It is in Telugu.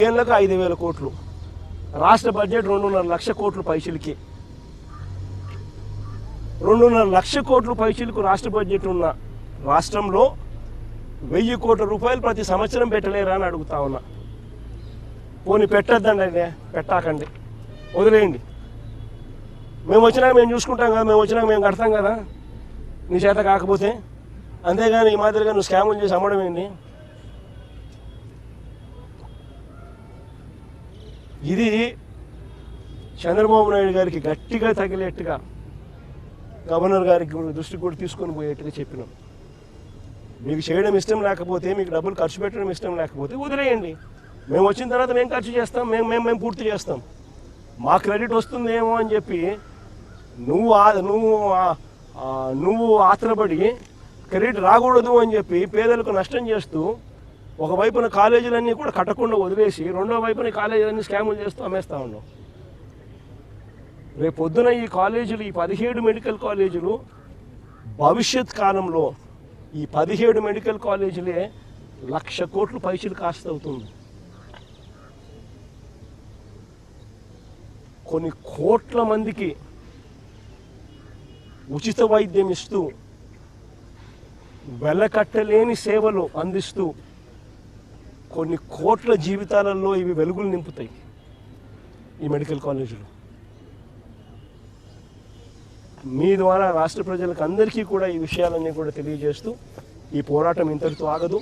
ఏళ్ళకు 5,000 కోట్లు, రాష్ట్ర బడ్జెట్ 2.5 లక్షల కోట్లు పైచిలికి. 2.5 లక్షల కోట్లు పైచిలకు రాష్ట్ర బడ్జెట్ ఉన్న రాష్ట్రంలో 1,000 కోట్ల రూపాయలు ప్రతి సంవత్సరం పెట్టలేరా అని అడుగుతా ఉన్నా. పోనీ పెట్టద్దండి, పెట్టాకండి, వదిలేయండి. మేము వచ్చినాక మేము చూసుకుంటాం కదా, మేము వచ్చినాక మేము కడతాం కదా నీ చేత కాకపోతే. అంతేగాని ఈ మాదిరిగా నువ్వు స్కాములు చేసి అమ్మడం ఏంటి? ఇది చంద్రబాబు నాయుడు గారికి గట్టిగా తగిలేట్టుగా గవర్నర్ గారికి దృష్టికి కూడా తీసుకొని పోయేట్టుగా చెప్పినాం. మీకు చేయడం ఇష్టం లేకపోతే, మీకు డబ్బులు ఖర్చు పెట్టడం ఇష్టం లేకపోతే వదిలేయండి. మేము వచ్చిన తర్వాత మేము ఖర్చు చేస్తాం, మేము పూర్తి చేస్తాం. మా క్రెడిట్ వస్తుందేమో అని చెప్పి నువ్వు ఆత్రపడి క్రెడిట్ రాకూడదు అని చెప్పి పేదలకు నష్టం చేస్తూ ఒకవైపున కాలేజీలన్నీ కూడా కట్టకుండా వదిలేసి రెండో వైపున కాలేజీలన్నీ స్కాములు చేస్తూ అమ్మేస్తూ ఉన్నాం. రేపు పొద్దున ఈ కాలేజీలు, ఈ 17 మెడికల్ కాలేజీలు భవిష్యత్ కాలంలో ఈ 17 మెడికల్ కాలేజీలే 1,00,000 కోట్లు పైసలు కాస్ట్ అవుతుంది. కొన్ని కోట్ల మందికి ఉచిత వైద్యం ఇస్తూ, వెలకట్టలేని సేవలు అందిస్తూ కొన్ని కోట్ల జీవితాలలో ఇవి వెలుగులు నింపుతాయి ఈ మెడికల్ కాలేజీలు. మీ ద్వారా రాష్ట్ర ప్రజలకు అందరికీ కూడా ఈ విషయాలన్నీ కూడా తెలియజేస్తూ ఈ పోరాటం ఇంతటితో ఆగదు.